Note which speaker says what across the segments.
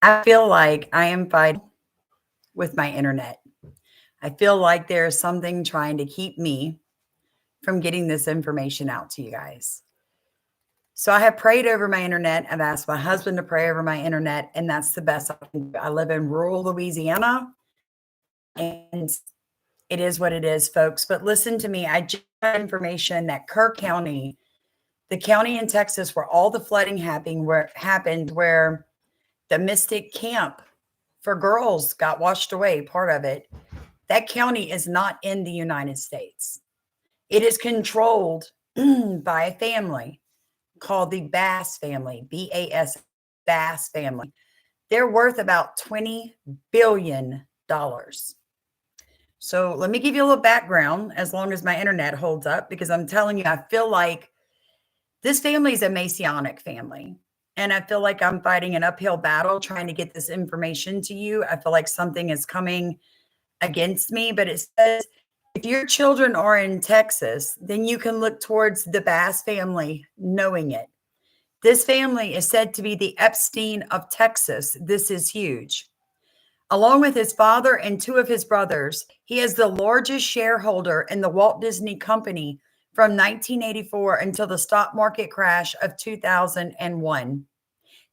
Speaker 1: I feel like I am fighting with my internet. I feel like there's something trying to keep me from getting this information out to you guys. So I have prayed over my internet. I've asked my husband to pray over my internet, and that's the best I can do. I live in rural Louisiana, and it is what it is, folks. But listen to me. I just got information that Kerr County, the county in Texas where all the flooding happened, where the Mystic Camp for girls got washed away, part of it, that county is not in the United States. It is controlled by a family called the Bass family, BAS, Bass family. They're worth about $20 billion. So let me give you a little background as long as my internet holds up, because I'm telling you, I feel like this family is a Masonic family. And I feel like I'm fighting an uphill battle trying to get this information to you. I feel like something is coming against me, but it says if your children are in Texas, then you can look towards the Bass family knowing it. This family is said to be the Epstein of Texas. This is huge. Along with his father and two of his brothers, he is the largest shareholder in the Walt Disney Company from 1984 until the stock market crash of 2001.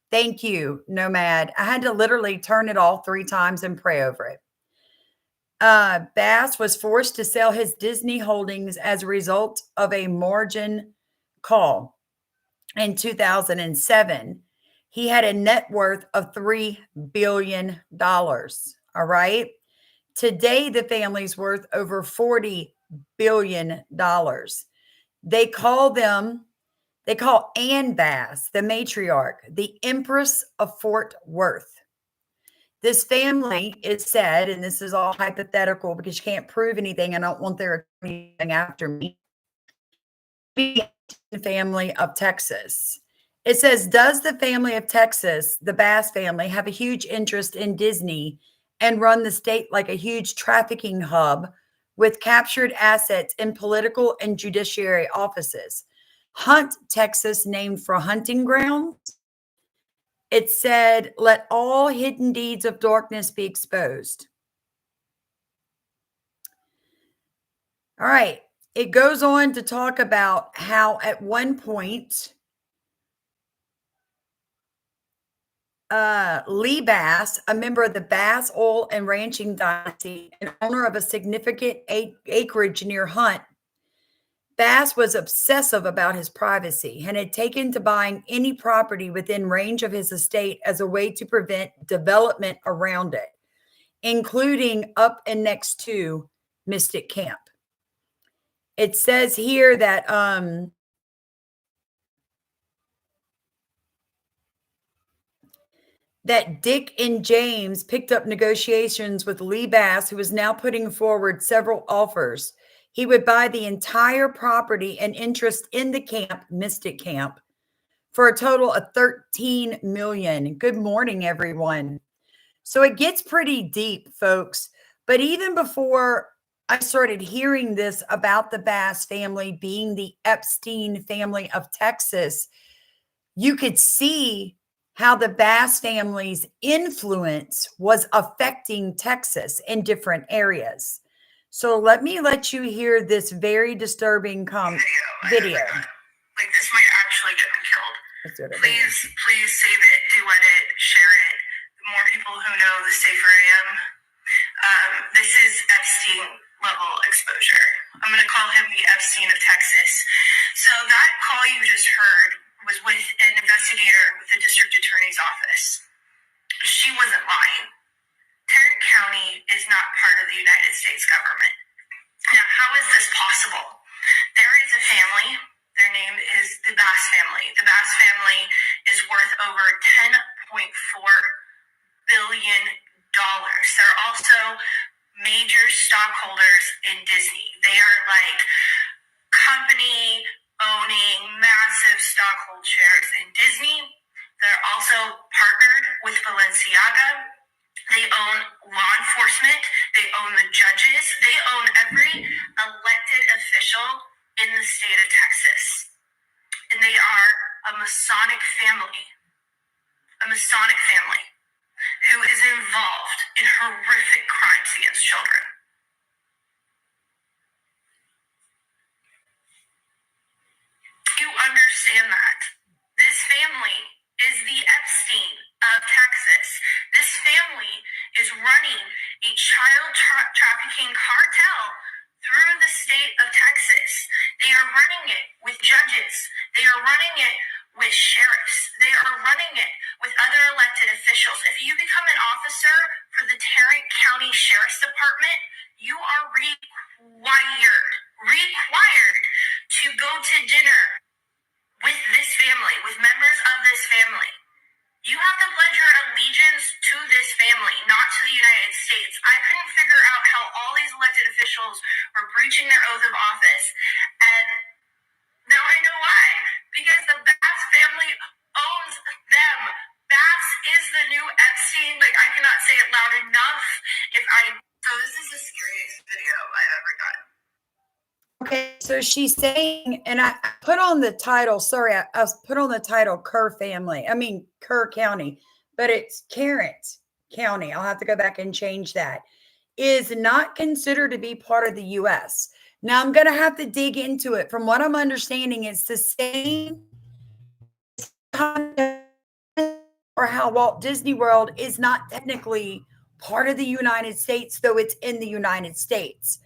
Speaker 1: Thank you, Nomad. I had to literally turn it off 3 times and pray over it. Bass was forced to sell his Disney holdings as a result of a margin call in 2007. He had a net worth of $3 billion. All right. Today, the family's worth over $40 billion. They call Ann Bass, the matriarch, the Empress of Fort Worth. This family is said, and this is all hypothetical because you can't prove anything. I don't want their attorney after me. The family of Texas. It says, does the family of Texas, the Bass family, have a huge interest in Disney and run the state like a huge trafficking hub with captured assets in political and judiciary offices? Hunt, Texas, named for hunting grounds. It said, let all hidden deeds of darkness be exposed. All right. It goes on to talk about how at one point, Lee Bass, a member of the Bass Oil and Ranching Dynasty and owner of a significant acreage near Hunt, Bass was obsessive about his privacy and had taken to buying any property within range of his estate as a way to prevent development around it, including up and next to Mystic Camp. It says here that Dick and James picked up negotiations with Lee Bass, who is now putting forward several offers. He would buy the entire property and interest in the camp, Mystic Camp, for a total of $13 million. Good morning, everyone. So it gets pretty deep, folks. But even before I started hearing this about the Bass family being the Epstein family of Texas, you could see how the Bass family's influence was affecting Texas in different areas. So let you hear this very disturbing video.
Speaker 2: Like, this might actually get me killed. Please save it, do edit, share it. The more people who know, the safer I am. This is Epstein level exposure. I'm going to call him the Epstein of Texas. So that call you just heard was with an investigator with the district attorney's office. She wasn't lying. Tarrant County is not part of the United States government. Now, how is this possible? There is a family. Their name is the Bass family. The Bass family is worth over $10.4 billion. They're also major stockholders in Disney. They are like company owning massive stockhold shares in Disney. They're also partnered with Balenciaga. They own law enforcement. They own the judges. They own every elected official in the state of Texas. And they are a Masonic family. A Masonic family. who is involved in horrific crimes against children. You understand that. This family is the Epstein of Texas. This family is running a child trafficking cartel through the state of Texas. They are running it with judges. They are running it with sheriffs. They are running it with other elected officials. If you become an officer for the Tarrant County Sheriff's Department, you are required to go to dinner with this family, with members of this family. You have to pledge your allegiance to this family, not to the United States. I couldn't figure out how all these elected officials were breaching their oath of office. And now I know why. Because the Bass family owns them. Bass is the new Epstein. Like, I cannot say it loud enough. So this is the scariest video I've ever done.
Speaker 1: Okay, so she's saying, and I put on the title, sorry, I put on the title Kerr County, but it's Tarrant County. I'll have to go back and change that. Is not considered to be part of the U.S. Now, I'm going to have to dig into it. From what I'm understanding, it's the same or how Walt Disney World is not technically part of the United States, though it's in the United States.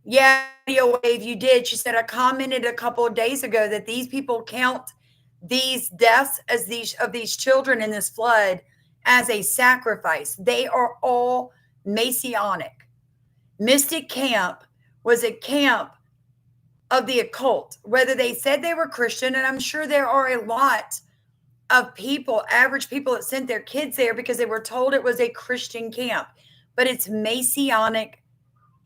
Speaker 1: Yeah, Radio Wave, you did. She said, I commented a couple of days ago that these people count these deaths as these children in this flood as a sacrifice. They are all Masonic. Mystic Camp was a camp of the occult, whether they said they were Christian, and I'm sure there are a lot of people, average people, that sent their kids there because they were told it was a Christian camp, but it's Masonic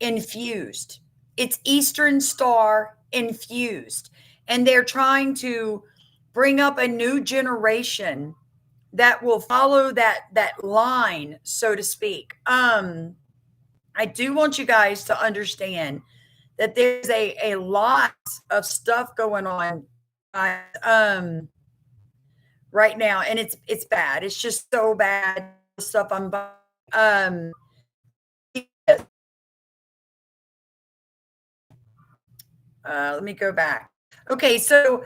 Speaker 1: infused. It's Eastern Star infused. And they're trying to bring up a new generation that will follow that line, so to speak. I do want you guys to understand that there's a lot of stuff going on right now, and it's bad. It's just so bad stuff I'm let me go back. Okay, so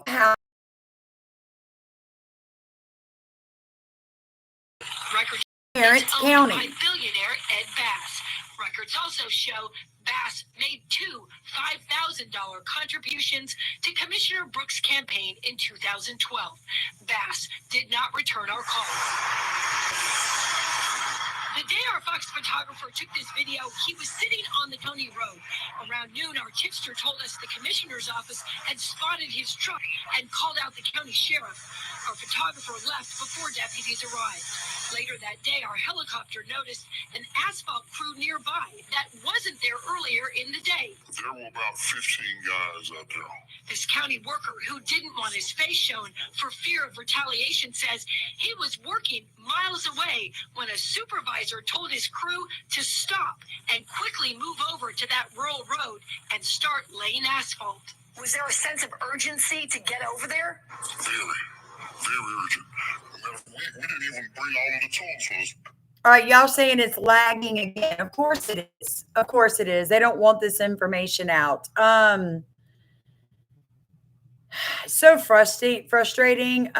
Speaker 1: how Tarrant County.
Speaker 2: By billionaire Ed Bass. Records also show Bass made two $5,000 contributions to Commissioner Brooks' campaign in 2012. Bass did not return our call. The day our Fox photographer took this video, he was sitting on the county road. Around noon, our tipster told us the commissioner's office had spotted his truck and called out the county sheriff. Our photographer left before deputies arrived. Later that day, our helicopter noticed an asphalt crew nearby that wasn't there earlier in the day.
Speaker 3: There were about 15 guys out there.
Speaker 2: This county worker, who didn't want his face shown for fear of retaliation, says he was working miles away when a supervisor told his crew to stop and quickly move over to that rural road and start laying asphalt. Was there a sense of urgency to get over there?
Speaker 3: Very urgent. We didn't even bring all of the tools for us.
Speaker 1: All right, y'all saying it's lagging again. Of course it is. Of course it is. They don't want this information out. So frustrating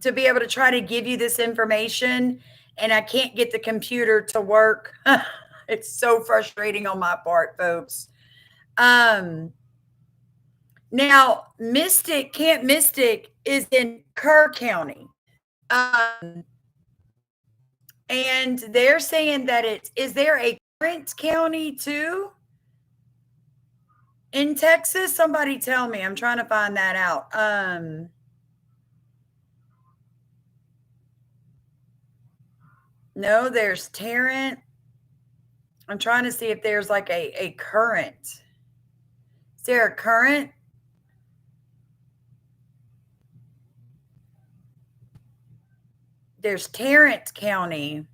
Speaker 1: to be able to try to give you this information, and I can't get the computer to work. It's so frustrating on my part, folks. Now, Camp Mystic is in Kerr County. And they're saying that is there a Tarrant County too in Texas? Somebody tell me. I'm trying to find that out. No, there's Tarrant. I'm trying to see if there's like a current. Is there a current? There's Tarrant County.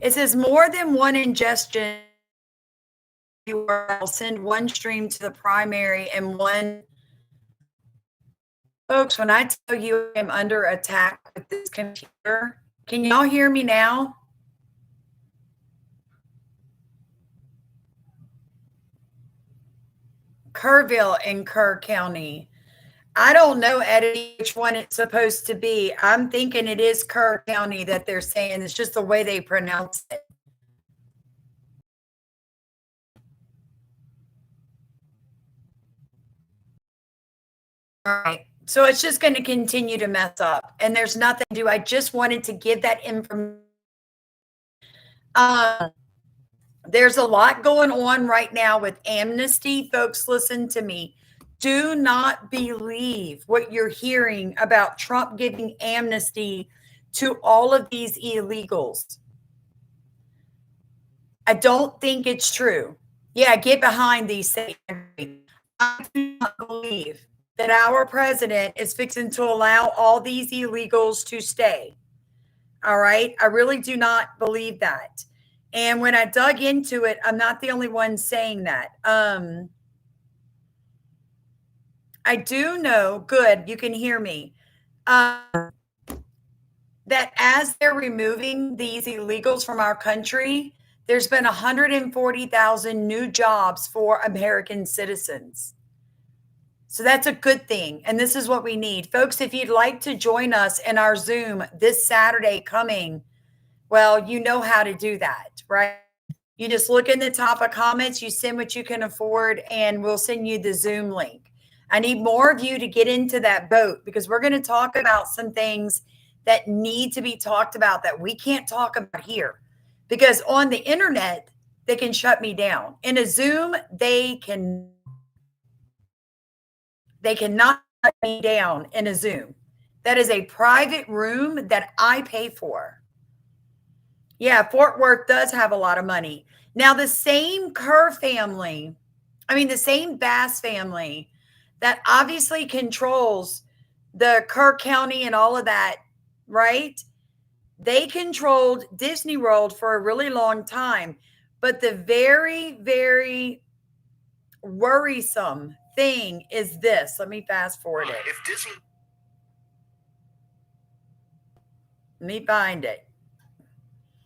Speaker 1: It says more than one ingestion I'll send one stream to the primary and one. Folks, when I tell you I'm under attack with this computer, can y'all hear me now? Kerrville in Kerr County. I don't know, Eddie, which one it's supposed to be. I'm thinking it is Kerr County that they're saying. It's just the way they pronounce it. All right. So it's just going to continue to mess up. And there's nothing to do. I just wanted to give that information. There's a lot going on right now with amnesty. Folks, listen to me. Do not believe what you're hearing about Trump giving amnesty to all of these illegals. I don't think it's true. Yeah, get behind these things. I do not believe that our president is fixing to allow all these illegals to stay. All right? I really do not believe that. And when I dug into it, I'm not the only one saying that. I do know, good, you can hear me, that as they're removing these illegals from our country, there's been 140,000 new jobs for American citizens. So that's a good thing. And this is what we need. Folks, if you'd like to join us in our Zoom this Saturday coming, well, you know how to do that, right? You just look in the top of comments, you send what you can afford, and we'll send you the Zoom link. I need more of you to get into that boat because we're going to talk about some things that need to be talked about that we can't talk about here. Because on the internet, they can shut me down. In a Zoom, they cannot shut me down in a Zoom. That is a private room that I pay for. Yeah, Fort Worth does have a lot of money. Now, the same the same Bass family that obviously controls the Kerr County and all of that, right? They controlled Disney World for a really long time. But the very, very worrisome thing is this. Let me fast forward it. Let me find it.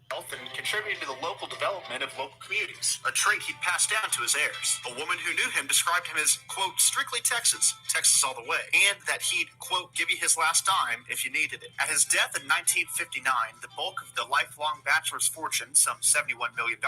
Speaker 4: And contributing to the local development of local communities, a trait he'd passed down to his heirs. A woman who knew him described him as, quote, strictly Texas all the way, and that he'd, quote, give you his last dime if you needed it. At his death in 1959, the bulk of the lifelong bachelor's fortune, some $71 million,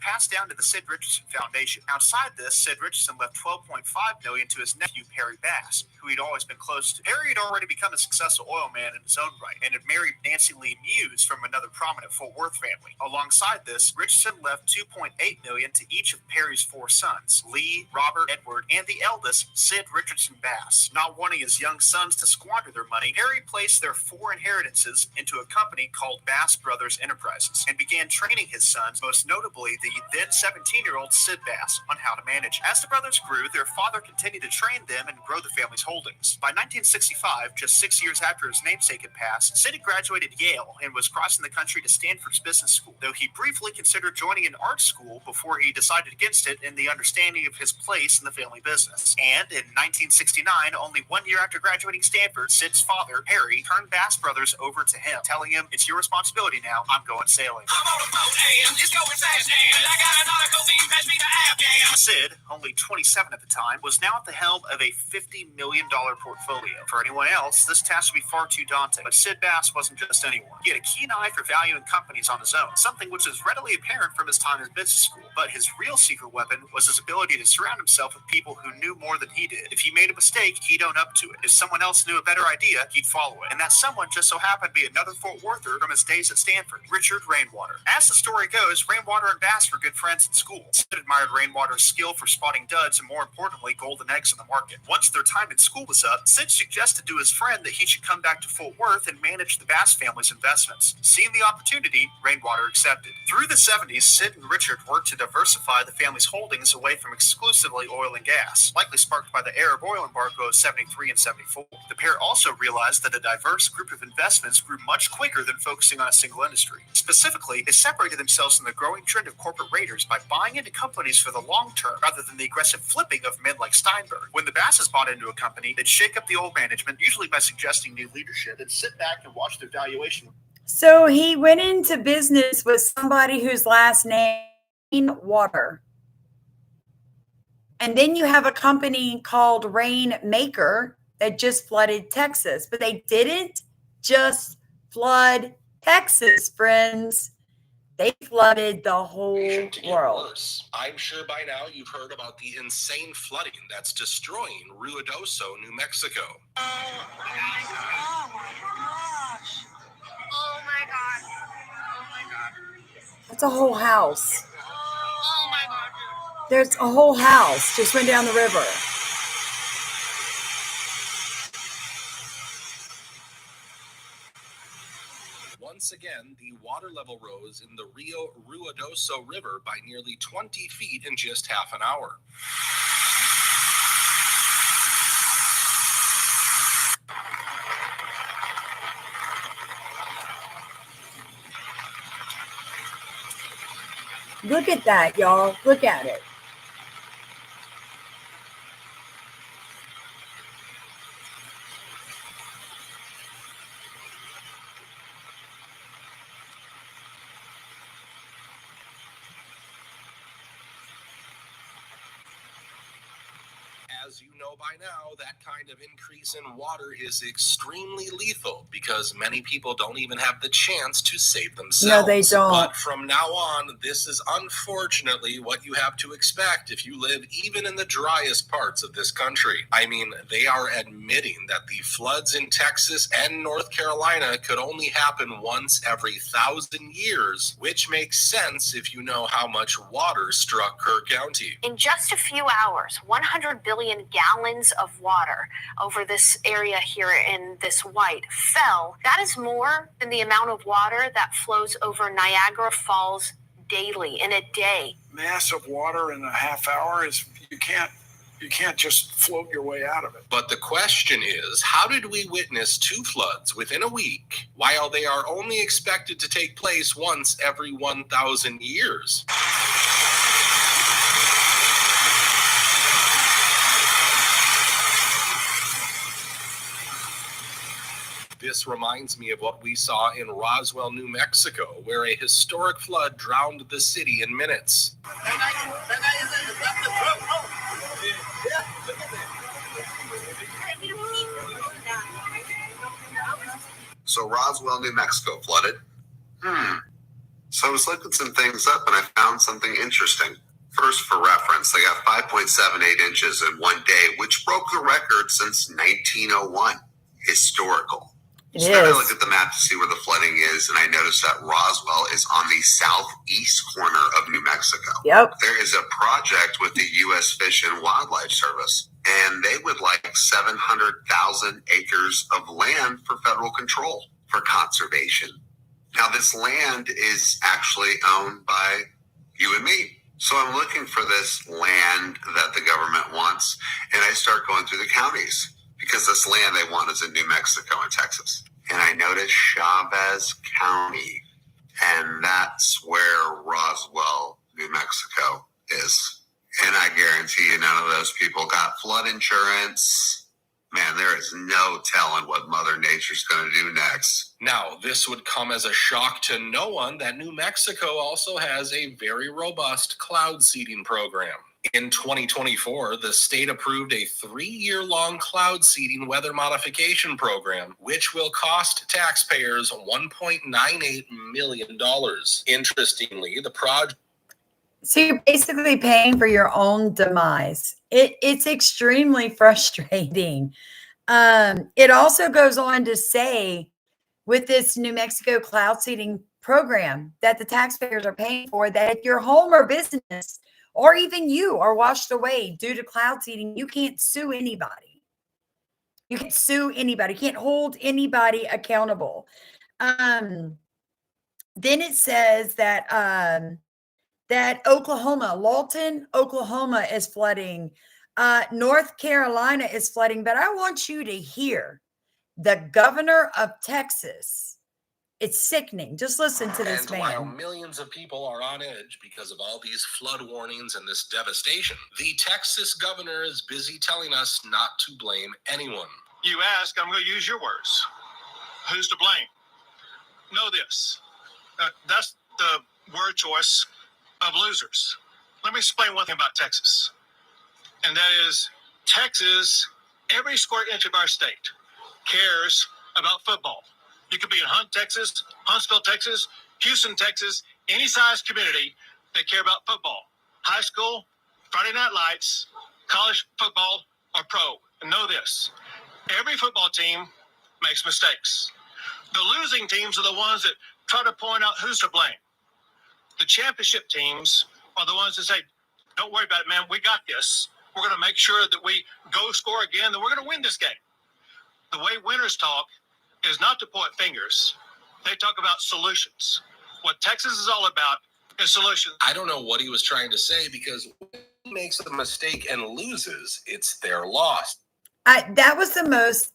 Speaker 4: passed down to the Sid Richardson Foundation. Outside this, Sid Richardson left $12.5 million to his nephew, Perry Bass, who he'd always been close to. Perry had already become a successful oil man in his own right, and had married Nancy Lee Muse from another prominent Fort Worth family. Alongside this, Richardson left $2.8 million to each of Perry's 4 sons, Lee, Robert, Edward, and the eldest, Sid Richardson Bass. Not wanting his young sons to squander their money, Perry placed their 4 inheritances into a company called Bass Brothers Enterprises and began training his sons, most notably the then 17-year-old Sid Bass, on how to manage it. As the brothers grew, their father continued to train them and grow the family's holdings. By 1965, just 6 years after his namesake had passed, Sid had graduated Yale and was crossing the country to Stanford's business school, though he briefly considered joining an art school before he decided against it in the understanding of his place in the family business. And in 1969, only 1 year after graduating Stanford, Sid's father, Perry, turned Bass Brothers over to him, telling him, "It's your responsibility now. I'm going sailing." I'm on a boat, and it's going fast, and I got an article being passed me the Afghan. Sid, only 27 at the time, was now at the helm of a $50 million portfolio. For anyone else, this task would be far too daunting. But Sid Bass wasn't just anyone. He had a keen eye for valuing companies on his own, something which is readily apparent from his time in business school. But his real secret weapon was his ability to surround himself with people who knew more than he did. If he made a mistake, he'd own up to it. If someone else knew a better idea, he'd follow it. And that someone just so happened to be another Fort Worther from his days at Stanford, Richard Rainwater. As the story goes, Rainwater and Bass were good friends in school. Sid admired Rainwater's skill for spotting duds and, more importantly, golden eggs in the market. Once their time in school was up, Sid suggested to his friend that he should come back to Fort Worth and manage the Bass family's investments. Seeing the opportunity, Rainwater rainwater accepted. Through the 70s, Sid and Richard worked to diversify the family's holdings away from exclusively oil and gas, likely sparked by the Arab oil embargo of 73 and 74. The pair also realized that a diverse group of investments grew much quicker than focusing on a single industry. Specifically, they separated themselves from the growing trend of corporate raiders by buying into companies for the long term rather than the aggressive flipping of men like Steinberg. When the Basses bought into a company, they'd shake up the old management, usually by suggesting new leadership, and sit back and watch their valuation.
Speaker 1: So he went into business with somebody whose last name Water. And then you have a company called Rainmaker that just flooded Texas, but they didn't just flood Texas, friends. They flooded the whole world.
Speaker 5: Worse. I'm sure by now you've heard about the insane flooding that's destroying Ruidoso, New Mexico.
Speaker 2: Oh my gosh. Oh my god. Oh my god.
Speaker 1: That's a whole house.
Speaker 2: Oh my god.
Speaker 1: There's a whole house just went down the river.
Speaker 5: Once again, the water level rose in the Rio Ruidoso River by nearly 20 feet in just half an hour.
Speaker 1: Look at that, y'all. Look at it.
Speaker 5: As you know by now, that kind of increase in water is extremely lethal because many people don't even have the chance to save themselves.
Speaker 1: No, they don't.
Speaker 5: But from now on, this is unfortunately what you have to expect if you live even in the driest parts of this country. I mean, they are admitting that the floods in Texas and North Carolina could only happen once every 1,000 years, which makes sense if you know how much water struck Kerr County.
Speaker 6: In just a few hours, 100 billion gallons of water over this area here in this white fell. That is more than the amount of water that flows over Niagara Falls daily in a day.
Speaker 7: Massive water in a half hour is you can't just float your way out of it.
Speaker 5: But the question is, how did we witness 2 floods within a week while they are only expected to take place once every 1,000 years? This reminds me of what we saw in Roswell, New Mexico, where a historic flood drowned the city in minutes.
Speaker 8: So Roswell, New Mexico flooded. So I was looking some things up and I found something interesting. First, for reference, they got 5.78 inches in one day, which broke the record since 1901. Historical. So I looked at the map to see where the flooding is, and I noticed that Roswell is on the southeast corner of New Mexico.
Speaker 1: Yep.
Speaker 8: There is a project with the U.S. Fish and Wildlife Service, and they would like 700,000 acres of land for federal control for conservation. Now, this land is actually owned by you and me. So I'm looking for this land that the government wants, and I start going through the counties. Because this land they want is in New Mexico and Texas. And I noticed Chavez County. And that's where Roswell, New Mexico is. And I guarantee you none of those people got flood insurance. Man, there is no telling what Mother Nature's going to do next.
Speaker 5: Now, this would come as a shock to no one that New Mexico also has a very robust cloud seeding program. In 2024, the state approved a 3-year-long cloud seeding weather modification program, which will cost taxpayers $1.98 million. Interestingly, the project...
Speaker 1: So you're basically paying for your own demise. It's extremely frustrating. It also goes on to say, with this New Mexico cloud seeding program that the taxpayers are paying for, that if your home or business or even you are washed away due to cloud seeding, you can't sue anybody. You can't sue anybody. You can't hold anybody accountable. Then it says that that Oklahoma, Lawton, Oklahoma is flooding. North Carolina is flooding. But I want you to hear the governor of Texas. It's sickening. Just listen to this
Speaker 5: And while
Speaker 1: man.
Speaker 5: millions of people are on edge because of all these flood warnings and this devastation, the Texas governor is busy telling us not to blame anyone.
Speaker 9: You ask, I'm going to use your words. Who's to blame? Know this. That's the word choice of losers. Let me explain one thing about Texas. And that is Texas, every square inch of our state cares about football. You could be in Hunt, Texas, Huntsville, Texas, Houston, Texas, any size community, they care about football. High school, Friday Night Lights, college football, or pro. And know this, every football team makes mistakes. The losing teams are the ones that try to point out who's to blame. The championship teams are the ones that say, don't worry about it, man, we got this. We're going to make sure that we go score again, that we're going to win this game. The way winners talk is not to point fingers. They talk about solutions. What Texas is all about is solutions.
Speaker 5: I don't know what he was trying to say, because when he makes a mistake and loses, it's their loss.
Speaker 1: That was the most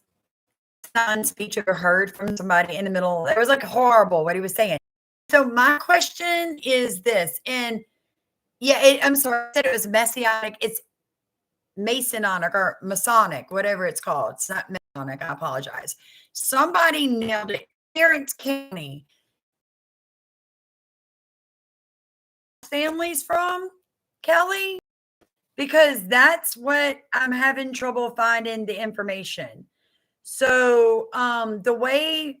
Speaker 1: speech I've ever heard from somebody in the middle. It was like horrible what he was saying. So my question is this, and yeah, I'm sorry, I said it was messianic. It's Masonic or Masonic, whatever it's called. It's not Masonic. I apologize. Somebody nailed it. Clarence County. Families from Kelly, because that's what I'm having trouble finding the information. So the way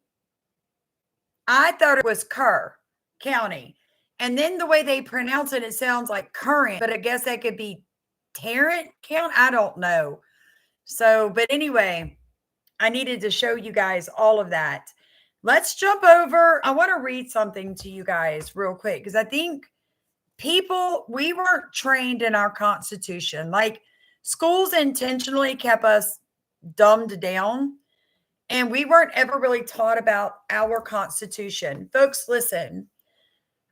Speaker 1: I thought it was Kerr County, and then the way they pronounce it, it sounds like current, but I guess that could be Tarrant County. I don't know. So, but anyway, I needed to show you guys all of that. Let's jump over. I want to read something to you guys real quick, because I think we weren't trained in our Constitution. Like, schools intentionally kept us dumbed down, and we weren't ever really taught about our Constitution. Folks, listen,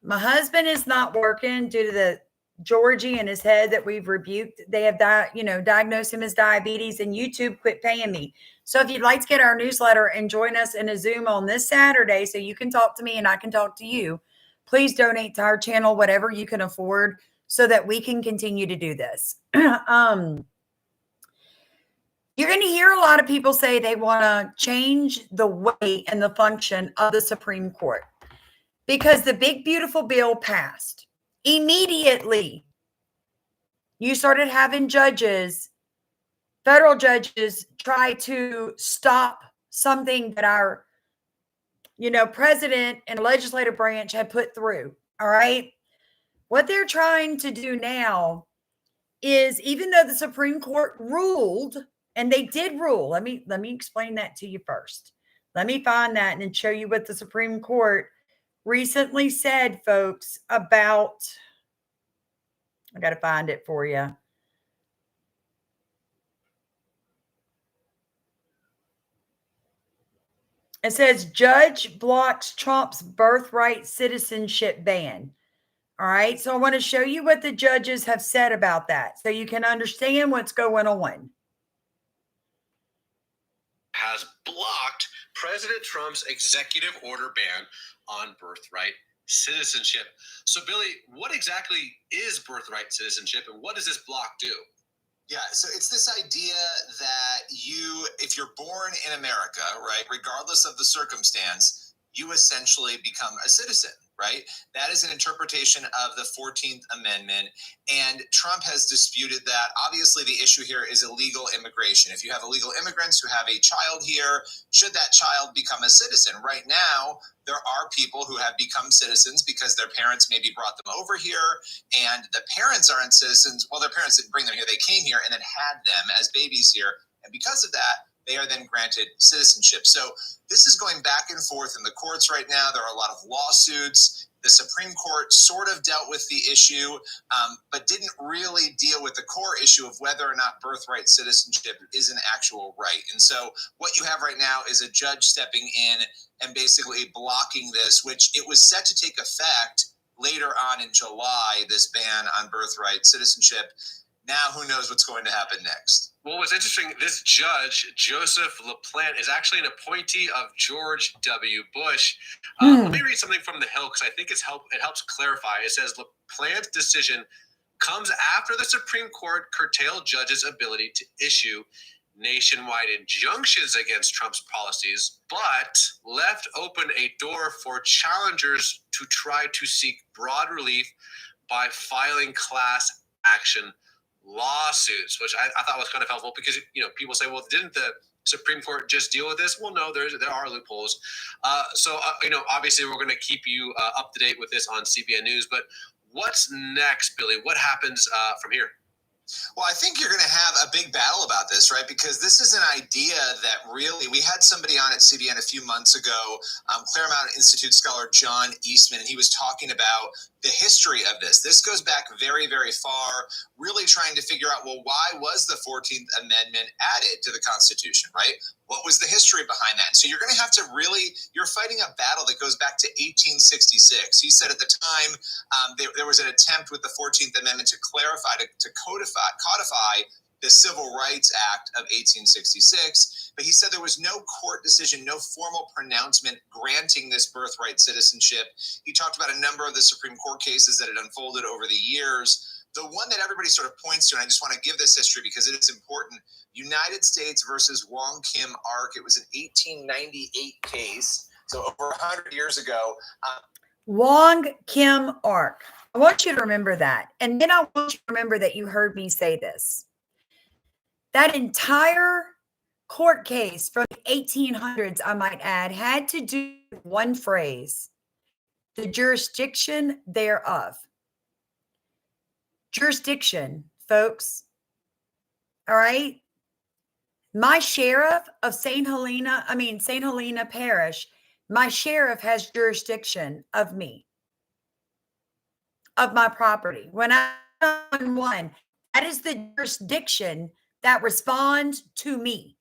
Speaker 1: my husband is not working due to the Georgie in his head that we've rebuked. They have diagnosed him as diabetes, and YouTube quit paying me. So if you'd like to get our newsletter and join us in a Zoom on this Saturday so you can talk to me and I can talk to you, please donate to our channel, whatever you can afford, so that we can continue to do this. You're going to hear a lot of people say they want to change the way and the function of the Supreme Court because the big, beautiful bill passed. Immediately, you started having federal judges, try to stop something that our, president and legislative branch had put through. All right. What they're trying to do now is, even though the Supreme Court ruled, and they did rule, let me explain that to you first. Let me find that and then show you what the Supreme Court recently said, folks, about, I got to find it for you. It says judge blocks Trump's birthright citizenship ban. All right. So I want to show you what the judges have said about that so you can understand what's going on.
Speaker 10: Has blocked President Trump's executive order ban on birthright citizenship. So, Billy, what exactly is birthright citizenship, and what does this block do?
Speaker 4: Yeah, so it's this idea that if you're born in America, right, regardless of the circumstance, you essentially become a citizen, right? That is an interpretation of the 14th Amendment, and Trump has disputed that. Obviously, the issue here is illegal immigration. If you have illegal immigrants who have a child here, should that child become a citizen? Right now, there are people who have become citizens because their parents maybe brought them over here, and the parents aren't citizens. Well, their parents didn't bring them here. They came here and then had them as babies here, and because of that, they are then granted citizenship. So this is going back and forth in the courts right now. There are a lot of lawsuits. The Supreme Court sort of dealt with the issue, but didn't really deal with the core issue of whether or not birthright citizenship is an actual right. And so what you have right now is a judge stepping in
Speaker 11: and basically blocking this, which it was set to take effect later on in July, this ban on birthright citizenship. Now, who knows what's going to happen next?
Speaker 10: Well, what's interesting, this judge, Joseph LaPlante, is actually an appointee of George W. Bush. Let me read something from the Hill because I think it helps clarify. It says, LaPlante's decision comes after the Supreme Court curtailed judges' ability to issue nationwide injunctions against Trump's policies, but left open a door for challengers to try to seek broad relief by filing class action lawsuits, which I thought was kind of helpful because, people say, well, didn't the Supreme Court just deal with this? Well, no, there are loopholes. So obviously we're going to keep you up to date with this on CBN News, but what's next, Billy? What happens from here?
Speaker 11: Well, I think you're going to have a big battle about this, right? Because this is an idea that really, we had somebody on at CBN a few months ago, Claremont Institute scholar John Eastman, and he was talking about the history of this. This goes back very, very far, really trying to figure out, well, why was the 14th Amendment added to the Constitution, right? What was the history behind that? And so you're going to have to you're fighting a battle that goes back to 1866. He said at the time there was an attempt with the 14th Amendment to clarify, to codify the Civil Rights Act of 1866, but he said there was no court decision, no formal pronouncement granting this birthright citizenship. He talked about a number of the Supreme Court cases that had unfolded over the years. The one that everybody sort of points to, and I just want to give this history because it is important, United States versus Wong Kim Ark. It was an 1898 case, so over 100 years ago.
Speaker 1: Wong Kim Ark. I want you to remember that. And then I want you to remember that you heard me say this. That entire court case from the 1800s, I might add, had to do with one phrase: the jurisdiction thereof. Jurisdiction, folks. All right? My sheriff of St. Helena Parish, my sheriff has jurisdiction of me, of my property. When I 911, that is the jurisdiction that responds to me,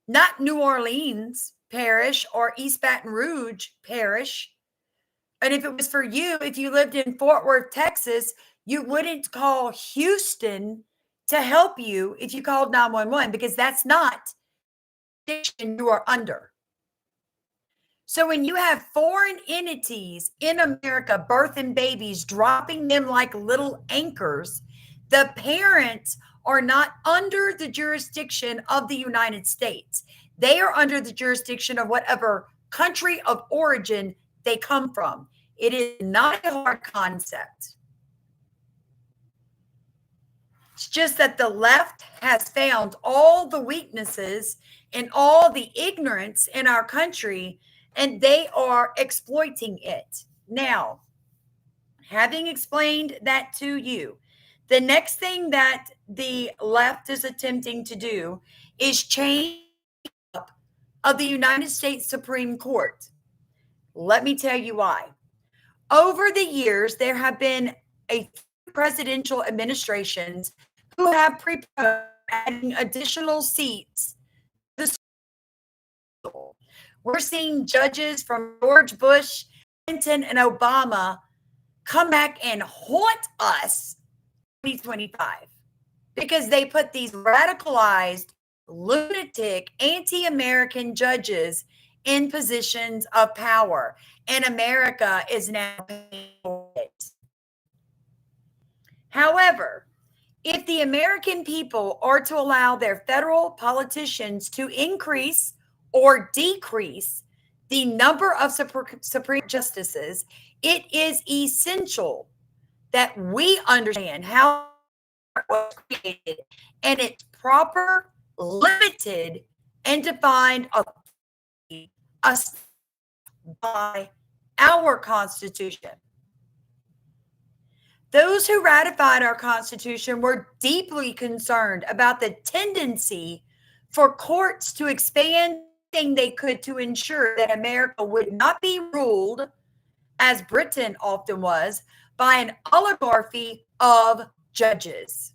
Speaker 1: not New Orleans Parish or East Baton Rouge Parish. And if it was for you, if you lived in Fort Worth, Texas, you wouldn't call Houston to help you if you called 911, because that's not the jurisdiction you are under. So when you have foreign entities in America birthing babies, dropping them like little anchors, the parents are not under the jurisdiction of the United States. They are under the jurisdiction of whatever country of origin they come from. It is not a hard concept. It's just that the left has found all the weaknesses and all the ignorance in our country, and they are exploiting it. Now, having explained that to you, the next thing that the left is attempting to do is change up of the United States Supreme Court. Let me tell you why. Over the years, there have been a presidential administrations who have proposed adding additional seats. We're seeing judges from George Bush, Clinton, and Obama come back and haunt us 2025 because they put these radicalized, lunatic, anti-American judges in positions of power, and America is now paying for it. However, if the American people are to allow their federal politicians to increase or decrease the number of Supreme Justices, it is essential that we understand how it was created and its proper, limited, and defined authority by our Constitution. Those who ratified our Constitution were deeply concerned about the tendency for courts to expand they could to ensure that America would not be ruled, as Britain often was, by an oligarchy of judges.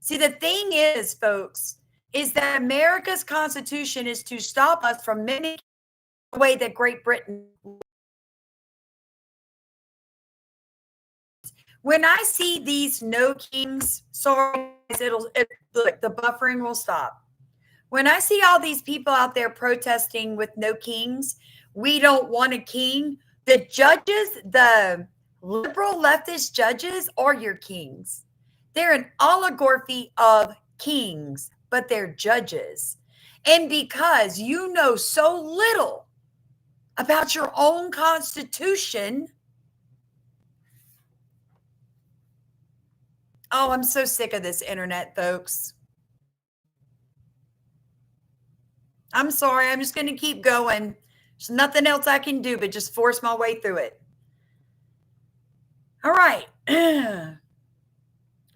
Speaker 1: See, the thing is, folks, is that America's Constitution is to stop us from mimicking the way that Great Britain. When I see these no kings, sorry, look, the buffering will stop. When I see all these people out there protesting with no kings, we don't want a king. The judges, the liberal leftist judges are your kings. They're an oligarchy of kings, but they're judges. And because you know so little about your own constitution, oh, I'm so sick of this internet, folks. I'm sorry. I'm just going to keep going. There's nothing else I can do but just force my way through it. All right.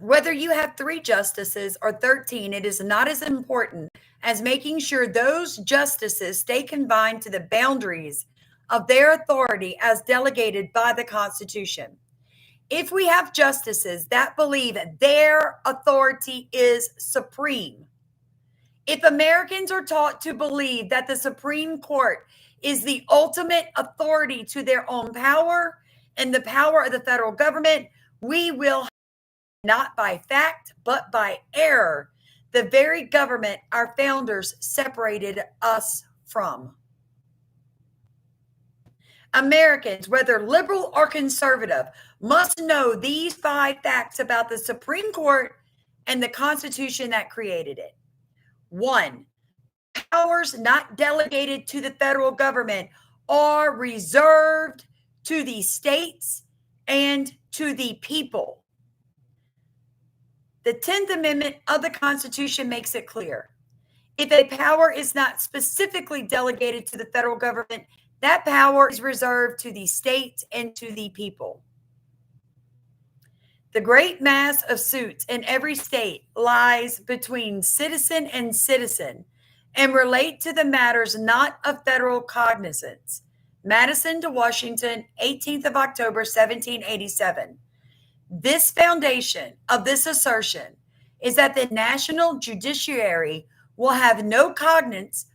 Speaker 1: Whether you have 3 justices or 13, it is not as important as making sure those justices stay confined to the boundaries of their authority as delegated by the Constitution. If we have justices that believe their authority is supreme, if Americans are taught to believe that the Supreme Court is the ultimate authority to their own power and the power of the federal government, we will, not by fact, but by error, the very government our founders separated us from. Americans, whether liberal or conservative, must know these 5 facts about the Supreme Court and the Constitution that created it. 1, powers not delegated to the federal government are reserved to the states and to the people. The 10th Amendment of the Constitution makes it clear. If a power is not specifically delegated to the federal government, that power is reserved to the states and to the people. The great mass of suits in every state lies between citizen and citizen and relate to the matters not of federal cognizance. Madison to Washington, 18th of October, 1787. This foundation of this assertion is that the national judiciary will have no cognizance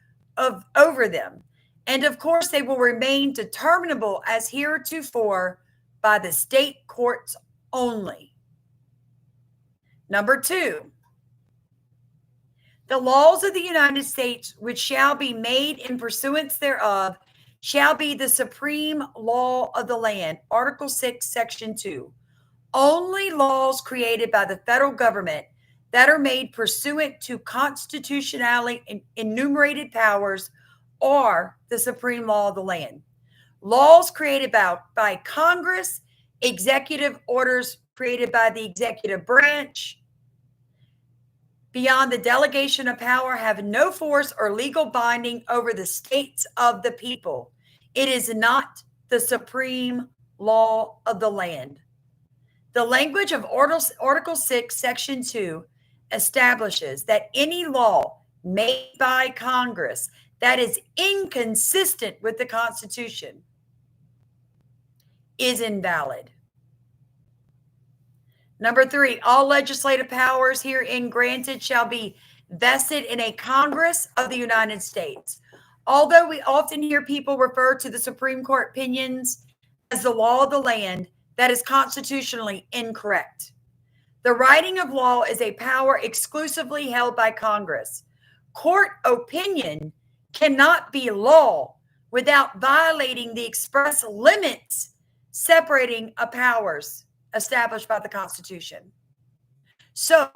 Speaker 1: over them, and of course they will remain determinable as heretofore by the state courts only. Number 2, the laws of the United States which shall be made in pursuance thereof shall be the supreme law of the land. Article 6, Section 2. Only laws created by the federal government that are made pursuant to constitutionally enumerated powers are the supreme law of the land. Laws created by Congress, executive orders created by the executive branch, beyond the delegation of power, have no force or legal binding over the states of the people. It is not the supreme law of the land. The language of Article 6, Section 2 establishes that any law made by Congress that is inconsistent with the Constitution is invalid. Number 3, all legislative powers herein granted shall be vested in a Congress of the United States. Although we often hear people refer to the Supreme Court opinions as the law of the land, that is constitutionally incorrect. The writing of law is a power exclusively held by Congress. Court opinion cannot be law without violating the express limits separating of powers established by the Constitution. So,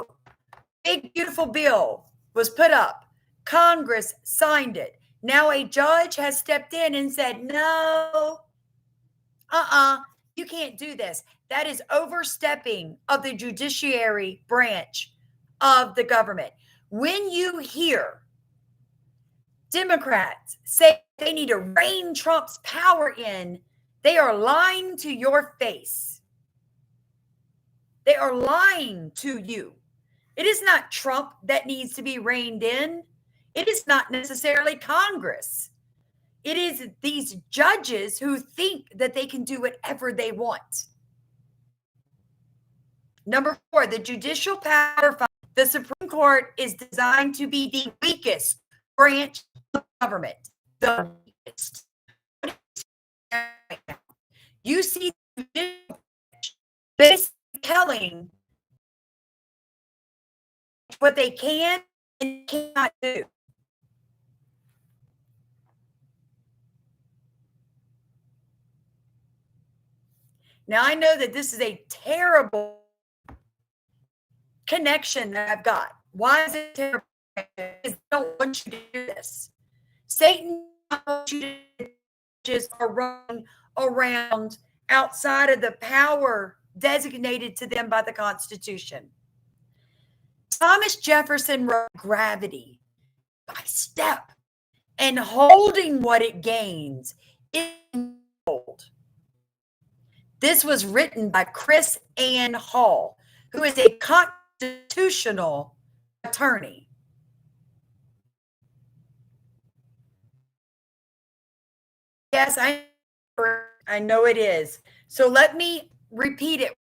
Speaker 1: big beautiful bill was put up. Congress signed it. Now a judge has stepped in and said, no, you can't do this. That is overstepping of the judiciary branch of the government. When you hear Democrats say they need to rein Trump's power in, they are lying to your face. They are lying to you. It is not Trump that needs to be reined in. It is not necessarily Congress. It is these judges who think that they can do whatever they want. Number 4, the judicial power. The Supreme Court is designed to be the weakest branch of government. The weakest. You see basically telling what they can and cannot do. Now, I know that this is a terrible connection that I've got. Why is it terrible? Because they don't want you to do this. Satan wants you to just run around outside of the power designated to them by the Constitution. Thomas Jefferson wrote Gravity by step, and holding what it gains is gold. This was written by Chris Ann Hall, who is a constitutional attorney. Yes, I know it is. So let me repeat it